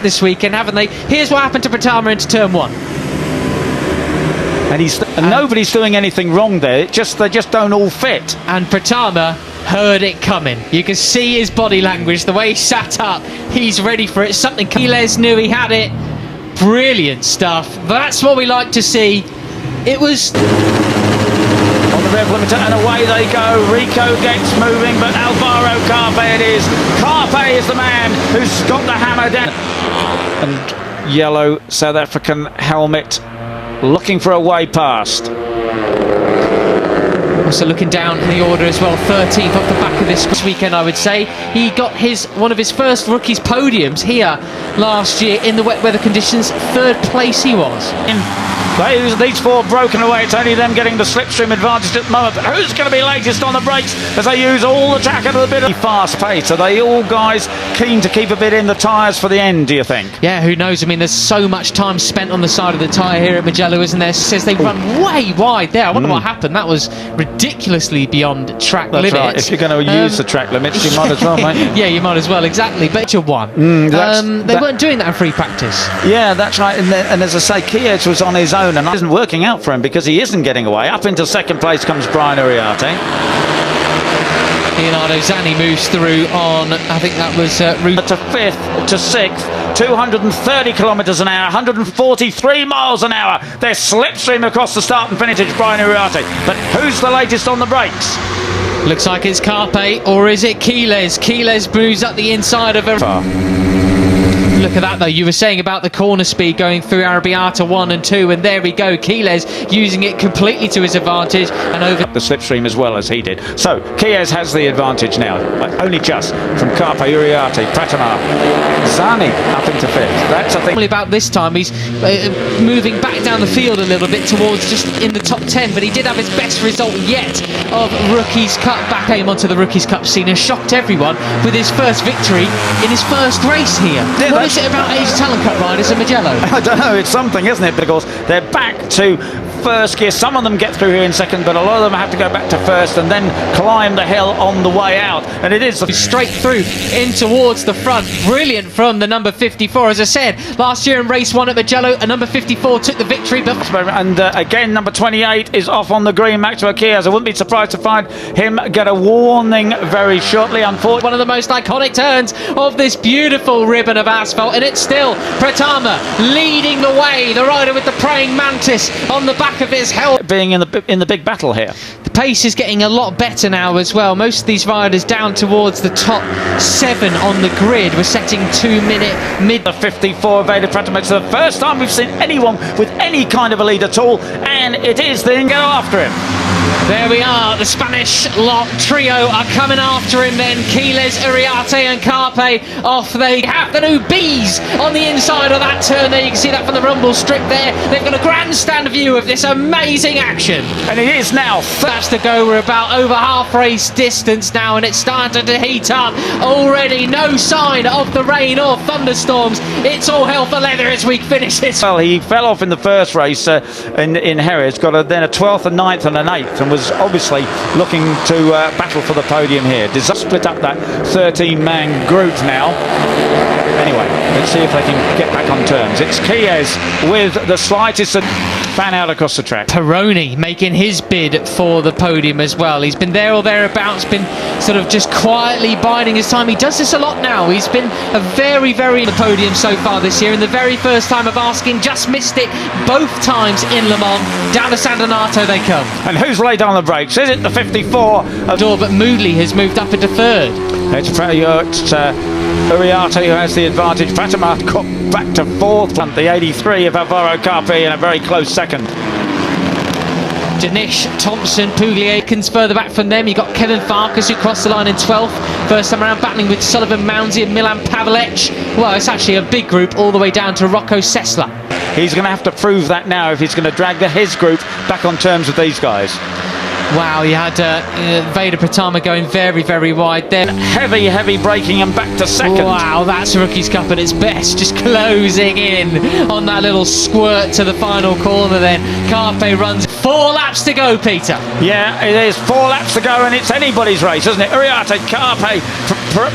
this weekend, haven't they? Here's what happened to Pertama into turn one. And nobody's doing anything wrong there. They just don't all fit. And Pertama heard it coming. You can see his body language, the way he sat up. He's ready for it. Something Quiles knew he had it. Brilliant stuff. That's what we like to see. It was on the rev limiter, and away they go. Rico gets moving, but Alvaro Carpe it is. Carpe is the man who's got the hammer down. And yellow South African helmet, looking for a way past. Also looking down in the order as well, 13th off the back of this weekend, I would say. He got one of his first rookies podiums here last year in the wet weather conditions. Third place he was. These four broken away. It's only them getting the slipstream advantage at the moment. But who's going to be latest on the brakes as they use all the track at a bit of fast pace? Are they all guys keen to keep a bit in the tyres for the end, do you think? Yeah, who knows? I mean, there's so much time spent on the side of the tyre here at Mugello, isn't there? Says they run way wide there. I wonder what happened. That was ridiculously beyond track limits. Right. If you're going to use the track limits, you might as well, mate. Yeah, you might as well, exactly. But you won. They weren't doing that in free practice. Yeah, that's right. And as I say, Quiles was on his own, and it isn't working out for him because he isn't getting away. Up into second place comes Brian Uriarte. Leonardo Zanni moves through on, I think that was route to fifth, to sixth, 230 kilometres an hour, 143 miles an hour. They're slipstream across the start and finish. It's Brian Uriarte. But who's the latest on the brakes? Looks like it's Carpe, or is it Quiles? Quiles moves up the inside of a... Look at that though, you were saying about the corner speed going through Arrabbiata 1 and 2, and there we go, Quiles using it completely to his advantage and over the slipstream as well as he did. So Quiles has the advantage now, but only just from Carpe, Uriarte, Pertama, Zanni up into fifth. That's a thing. About this time he's moving back down the field a little bit towards just in the top 10, but he did have his best result yet of Rookies Cup. Back came onto the Rookies Cup scene and shocked everyone with his first victory in his first race here. Yeah, what is it about Age Talent Cup riders in Mugello? I don't know, it's something, isn't it? Because they're back to first gear. Some of them get through here in second, but a lot of them have to go back to first and then climb the hill on the way out. And it is straight through in towards the front. Brilliant from the number 54. As I said, last year in race 1 at Mugello, a number 54 took the victory. And again, number 28 is off on the green, Maxwell Quiles. I wouldn't be surprised to find him get a warning very shortly. Unfortunately, one of the most iconic turns of this beautiful ribbon of asphalt, and it's still Pertama leading the way, the rider with the praying mantis on the back of his helmet. Being in the big battle here. The pace is getting a lot better now as well. Most of these riders down towards the top 7 on the grid. We're setting 2-minute mid. The 54 Veda Pertama. It's the first time we've seen anyone with any kind of a lead at all, and it is the go after him. There we are, the Spanish lot trio are coming after him then. Quiles, Uriarte and Carpe off. They have the new bees on the inside of that turn there. You can see that from the rumble strip there. They've got a grandstand view of this amazing action. And it is now. That's to go. We're about over half race distance now, and it's started to heat up already. No sign of the rain or thunderstorms. It's all hell for leather as we finish this. Well, he fell off in the first race in Jerez, got then a 12th, a 9th and an 8th, and was obviously looking to battle for the podium here. Does that split up that 13-man group now? Anyway, let's see if they can get back on terms. It's Quiles with the slightest fan out across the track. Peroni making his bid for the podium as well. He's been there or thereabouts, been sort of just quietly biding his time. He does this a lot now. He's been a very the podium so far this year, and the very first time of asking, just missed it both times in Le Mans. Down to San Donato they come. And who's laid on the brakes? Is it the 54? But Moodley has moved up into third. It's Uriarte who has the advantage. Pertama got back to fourth. The 83 of Alvaro Carpe in a very close second. Danish, Thompson, Pugliakins further back from them. You got Kevin Farkas who crossed the line in 12th. First time around battling with Sullivan Mounsey and Milan Pavlec. Well, it's actually a big group all the way down to Rocco Sesla. He's going to have to prove that now if he's going to drag his group back on terms with these guys. Wow, you had Veda Pertama going very wide there. Heavy braking and back to second. Wow, that's Rookies Cup at its best, just closing in on that little squirt to the final corner then. Carpe runs 4 laps to go, Peter. Yeah, it is 4 laps to go, and it's anybody's race, isn't it? Uriarte, Carpe,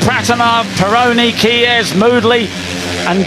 Pertama, Peroni, Quiles, Moodley. and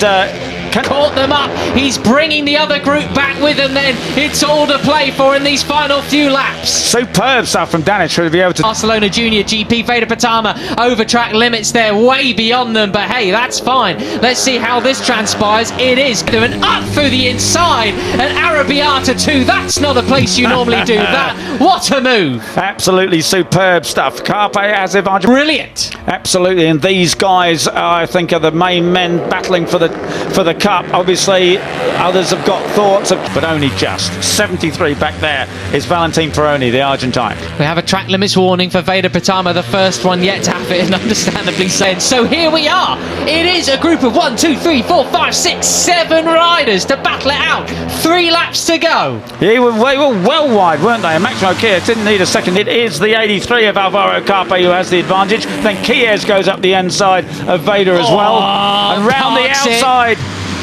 caught them up. He's bringing the other group back with him then. It's all to play for in these final few laps. superb stuff from Danish to be able to... Barcelona Junior GP, Veda Pertama over track limits there, way beyond them, but hey, that's fine. Let's see how this transpires. It is doing up through the inside, and Arrabbiata too. That's not a place you normally do that. What a move. Absolutely superb stuff. Carpe has advantage. Brilliant. Absolutely, and these guys, I think, are the main men battling for the cup. Obviously, others have got thoughts of, but only just 73 back there is Valentin Peroni, the Argentine. We have a track limits warning for Veda Pertama, the first one yet to have it, and understandably said. So here we are. It is a group of 1, 2, 3, 4, 5, 6, 7 riders to battle it out. 3 laps to go. Yeah, they were well wide, weren't they? And Maximo Kies didn't need a second. It is the 83 of Alvaro Carpe who has the advantage. Then Kies goes up the inside of Veda as well. And round the outside,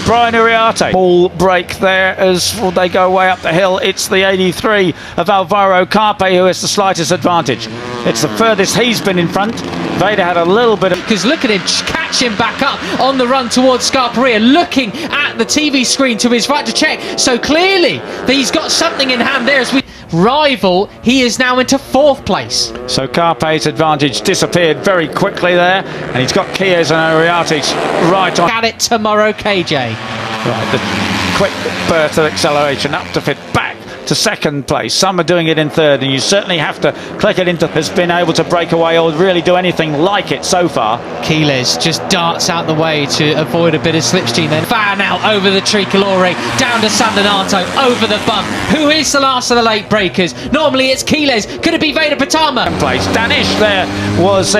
Brian Uriarte. Ball break there as they go way up the hill. It's the 83 of Alvaro Carpe who has the slightest advantage. It's the furthest he's been in front. Veda had a little bit of... Because look at him catching back up on the run towards Scarperia, looking at the TV screen to his right to check. So clearly that he's got something in hand there as we... rival, he is now into 4th place. So Carpe's advantage disappeared very quickly there, and he's got Kies and Uriarte right on. At it tomorrow, KJ. Right, the quick burst of acceleration up to fit back to 2nd place. Some are doing it in 3rd, and you certainly have to click it into... has been able to break away or really do anything like it so far. Kies just darts out the way to avoid a bit of slipstream, then fan out over the Tricolore, down to San Donato, over the bump. Who is the last of the late breakers? Normally it's Kies. Could it be Veda Pertama? Place. Danish there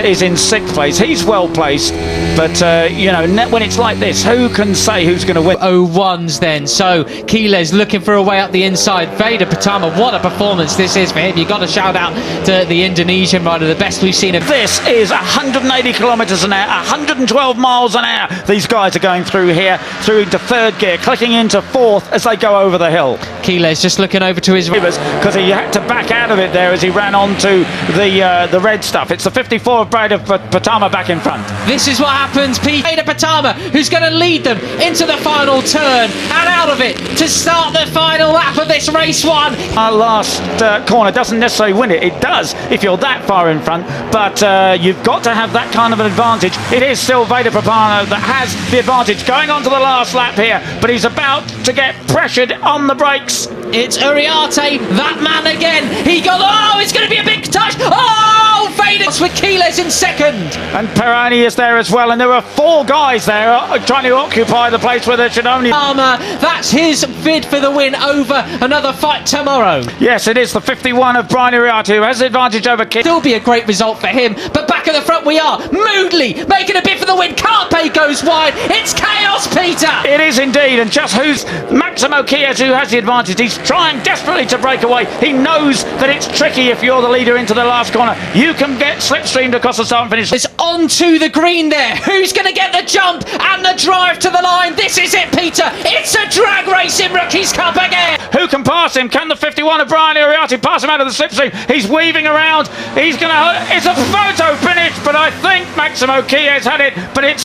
is in 6th place. He's well placed, but you know, when it's like this, who can say who's going to win? 0-1s then. So Kies looking for a way up the inside. Veda Pertama, what a performance this is for him. You've got to shout out to the Indonesian rider, the best we've seen of. This is 180 kilometres an hour, 112 miles an hour. These guys are going through here, through into 3rd gear, clicking into 4th as they go over the hill. Kies just looking over to his right, because he had to back out of it there as he ran onto the red stuff. It's the 54 of Veda Pertama back in front. This is what happens. Veda Pertama, who's going to lead them into the final turn and out of it to start the final lap of this race one. Our last corner doesn't necessarily win it. It does if you're that far in front, but you've got to have that kind of an advantage. It is still Veda Pertama that has the advantage going on to the last lap here, but he's about to get pressured on the brakes. It's Uriarte, that man again. He got, oh, it's going to be a big touch. Oh, Veda with Kies in 2nd. And Peroni is there as well, and there are 4 guys there trying to occupy the place where there should only... That's his bid for the win over another fight tomorrow. Yes, it is the 51 of Brian Uriarte who has the advantage over Kies. Still be a great result for him, but back at the front we are. Moodley making a bid for the win. Carpe goes wide. It's chaos, Peter. It is indeed, and just who's Maximo Kies who has the advantage. He's trying desperately to break away. He knows that it's tricky if you're the leader into the last corner. You can get slipstreamed across the start and finish. It's onto the green there. Who's going to get the jump and the drive to the line? This is it, Peter. It's a drag race in Rookies Cup again. Who can pass him? Can the 51 of Brian Uriarte pass him out of the slipstream? He's weaving around. He's going to... It's a photo finish, but I think Maximo Kies had it, but it's...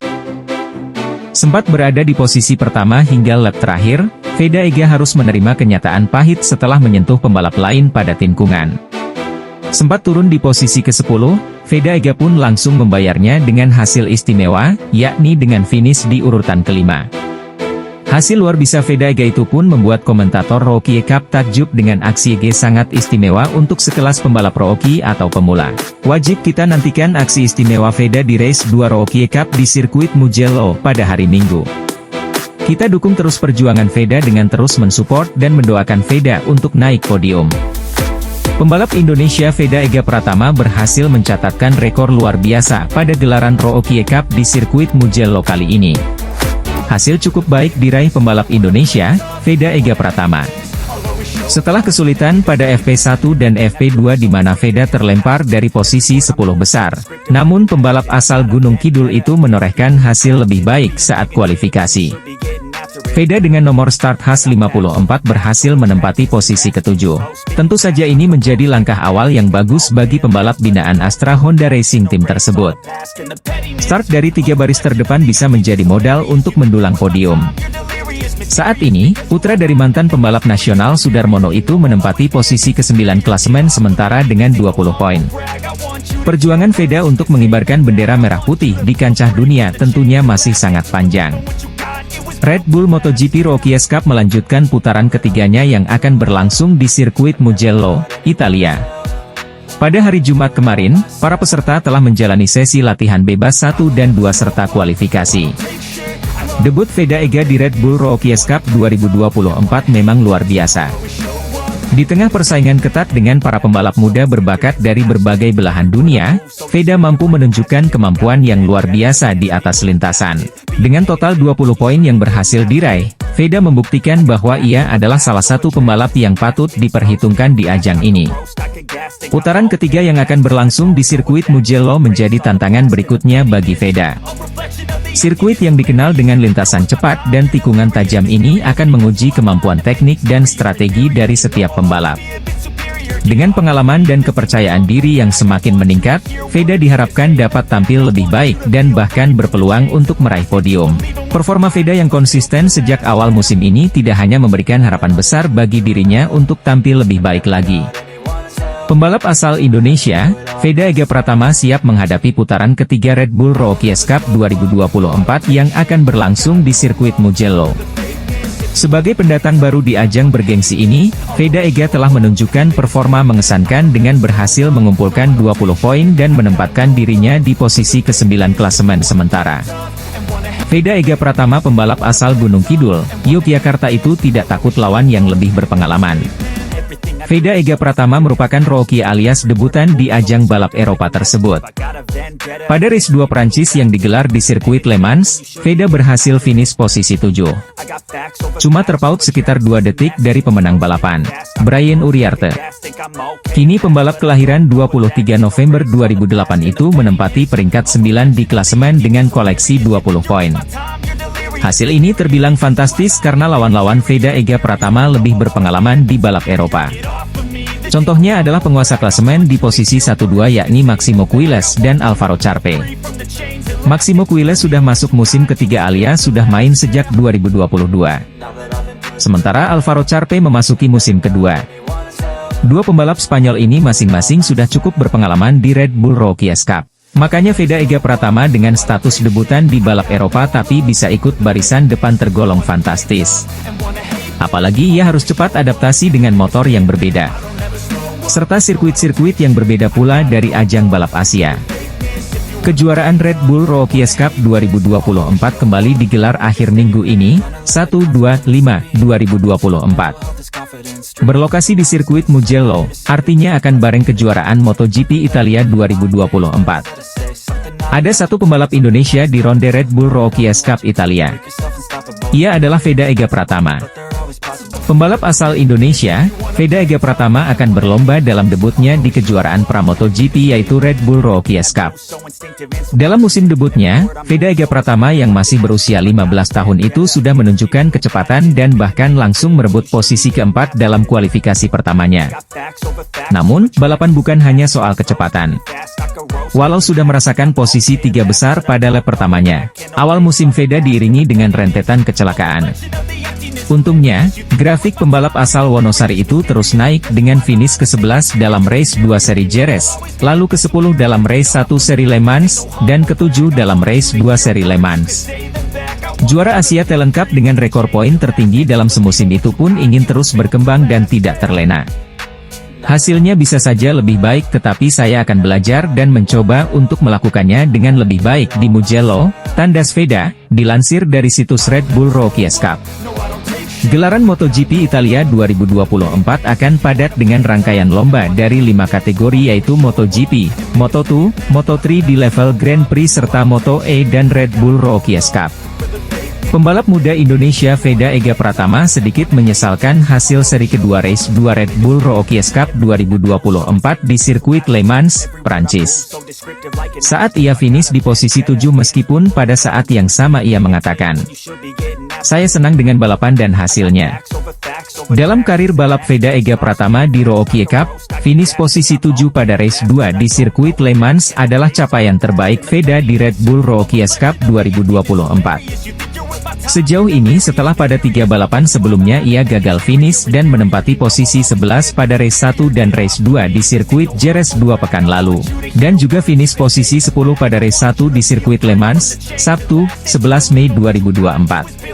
Sempat berada di posisi pertama hingga lap terakhir, Veda Ega harus menerima kenyataan pahit setelah menyentuh pembalap lain pada tikungan. Sempat turun di posisi ke-10, Veda Ega pun langsung membayarnya dengan hasil istimewa, yakni dengan finish di urutan kelima. Hasil luar biasa Veda Ega itu pun membuat komentator Rookie Cup takjub dengan aksi Ega sangat istimewa untuk sekelas pembalap Rookie atau pemula. Wajib kita nantikan aksi istimewa Veda di race 2 Rookie Cup di sirkuit Mugello pada hari Minggu. Kita dukung terus perjuangan Veda dengan terus mensupport dan mendoakan Veda untuk naik podium. Pembalap Indonesia Veda Ega Pertama berhasil mencatatkan rekor luar biasa pada gelaran Rookie Cup di sirkuit Mugello kali ini. Hasil cukup baik diraih pembalap Indonesia, Veda Ega Pertama. Setelah kesulitan pada FP1 dan FP2 di mana Veda terlempar dari posisi 10 besar, namun pembalap asal Gunung Kidul itu menorehkan hasil lebih baik saat kualifikasi. Veda dengan nomor start H54 berhasil menempati posisi ke-7. Tentu saja ini menjadi langkah awal yang bagus bagi pembalap binaan Astra Honda Racing Team tersebut. Start dari 3 baris terdepan bisa menjadi modal untuk mendulang podium. Saat ini, putra dari mantan pembalap nasional Sudarmono itu menempati posisi ke-9 klasemen sementara dengan 20 poin. Perjuangan Veda untuk mengibarkan bendera merah putih di kancah dunia tentunya masih sangat panjang. Red Bull MotoGP Rookies Cup melanjutkan putaran ketiganya yang akan berlangsung di sirkuit Mugello, Italia. Pada hari Jumat kemarin, para peserta telah menjalani sesi latihan bebas 1 dan 2 serta kualifikasi. Debut Veda Ega di Red Bull Rookies Cup 2024 memang luar biasa. Di tengah persaingan ketat dengan para pembalap muda berbakat dari berbagai belahan dunia, Veda mampu menunjukkan kemampuan yang luar biasa di atas lintasan. Dengan total 20 poin yang berhasil diraih, Veda membuktikan bahwa ia adalah salah satu pembalap yang patut diperhitungkan di ajang ini. Putaran ketiga yang akan berlangsung di sirkuit Mugello menjadi tantangan berikutnya bagi Veda. Sirkuit yang dikenal dengan lintasan cepat dan tikungan tajam ini akan menguji kemampuan teknik dan strategi dari setiap pembalap. Dengan pengalaman dan kepercayaan diri yang semakin meningkat, Veda diharapkan dapat tampil lebih baik dan bahkan berpeluang untuk meraih podium. Performa Veda yang konsisten sejak awal musim ini tidak hanya memberikan harapan besar bagi dirinya untuk tampil lebih baik lagi. Pembalap asal Indonesia, Veda Ega Pertama siap menghadapi putaran ketiga Red Bull Rookies Cup 2024 yang akan berlangsung di sirkuit Mugello. Sebagai pendatang baru di ajang bergengsi ini, Veda Ega telah menunjukkan performa mengesankan dengan berhasil mengumpulkan 20 poin dan menempatkan dirinya di posisi ke-9 klasemen sementara. Veda Ega Pertama pembalap asal Gunung Kidul, Yogyakarta itu tidak takut lawan yang lebih berpengalaman. Veda Ega Pertama merupakan rookie alias debutan di ajang balap Eropa tersebut. Pada race 2 Prancis yang digelar di sirkuit Le Mans, Veda berhasil finish posisi 7. Cuma terpaut sekitar 2 detik dari pemenang balapan, Brian Uriarte. Kini pembalap kelahiran 23 November 2008 itu menempati peringkat 9 di klasemen dengan koleksi 20 poin. Hasil ini terbilang fantastis karena lawan-lawan Veda Ega Pertama lebih berpengalaman di balap Eropa. Contohnya adalah penguasa klasemen di posisi 1-2 yakni Maximo Quiles dan Alvaro Charpe. Maximo Quiles sudah masuk musim ketiga alias sudah main sejak 2022. Sementara Alvaro Charpe memasuki musim kedua. Dua pembalap Spanyol ini masing-masing sudah cukup berpengalaman di Red Bull Rookies Cup. Makanya Veda Ega Pertama dengan status debutan di balap Eropa tapi bisa ikut barisan depan tergolong fantastis. Apalagi ia harus cepat adaptasi dengan motor yang berbeda. Serta sirkuit-sirkuit yang berbeda pula dari ajang balap Asia. Kejuaraan Red Bull Rookies Cup 2024 kembali digelar akhir minggu ini, 1-2-5-2024. Berlokasi di sirkuit Mugello, artinya akan bareng kejuaraan MotoGP Italia 2024. Ada satu pembalap Indonesia di ronde Red Bull Rookies Cup Italia. Ia adalah Veda Ega Pertama. Pembalap asal Indonesia, Veda Ega Pertama akan berlomba dalam debutnya di kejuaraan pra-MotoGP yaitu Red Bull Rookies Cup. Dalam musim debutnya, Veda Ega Pertama yang masih berusia 15 tahun itu sudah menunjukkan kecepatan dan bahkan langsung merebut posisi keempat dalam kualifikasi pertamanya. Namun, balapan bukan hanya soal kecepatan. Walau sudah merasakan posisi 3 besar pada lap pertamanya, awal musim Veda diiringi dengan rentetan kecelakaan. Untungnya, grafik pembalap asal Wonosari itu terus naik dengan finish ke-11 dalam race 2 seri Jerez, lalu ke-10 dalam race 1 seri Le Mans, dan ke-7 dalam race 2 seri Le Mans. Juara Asia Talent Cup dengan rekor poin tertinggi dalam semusim itu pun ingin terus berkembang dan tidak terlena. Hasilnya bisa saja lebih baik tetapi saya akan belajar dan mencoba untuk melakukannya dengan lebih baik di Mugello, tandas Veda, dilansir dari situs Red Bull Rookies Cup. Gelaran MotoGP Italia 2024 akan padat dengan rangkaian lomba dari 5 kategori yaitu MotoGP, Moto2, Moto3 di level Grand Prix serta Moto E dan Red Bull Rookies Cup. Pembalap muda Indonesia Veda Ega Pertama sedikit menyesalkan hasil seri kedua race 2 Red Bull Rookies Cup 2024 di sirkuit Le Mans, Prancis. Saat ia finish di posisi 7 meskipun pada saat yang sama ia mengatakan, Saya senang dengan balapan dan hasilnya. Dalam karir balap Veda Ega Pertama di Rookie Cup, finish posisi 7 pada race 2 di sirkuit Le Mans adalah capaian terbaik Veda di Red Bull Rookie Cup 2024. Sejauh ini setelah pada 3 balapan sebelumnya ia gagal finish dan menempati posisi 11 pada race 1 dan race 2 di sirkuit Jerez 2 pekan lalu, dan juga finish posisi 10 pada race 1 di sirkuit Le Mans, Sabtu, 11 Mei 2024.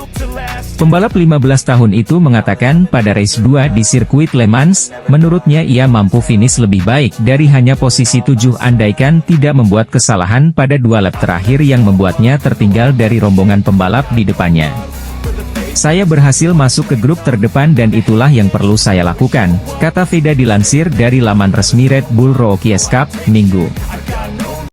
Pembalap 15 tahun itu mengatakan pada race 2 di sirkuit Le Mans, menurutnya ia mampu finish lebih baik dari hanya posisi 7 andaikan tidak membuat kesalahan pada 2 lap terakhir yang membuatnya tertinggal dari rombongan pembalap di depannya. Saya berhasil masuk ke grup terdepan dan itulah yang perlu saya lakukan, kata Veda dilansir dari laman resmi Red Bull Rookie Cup, Minggu.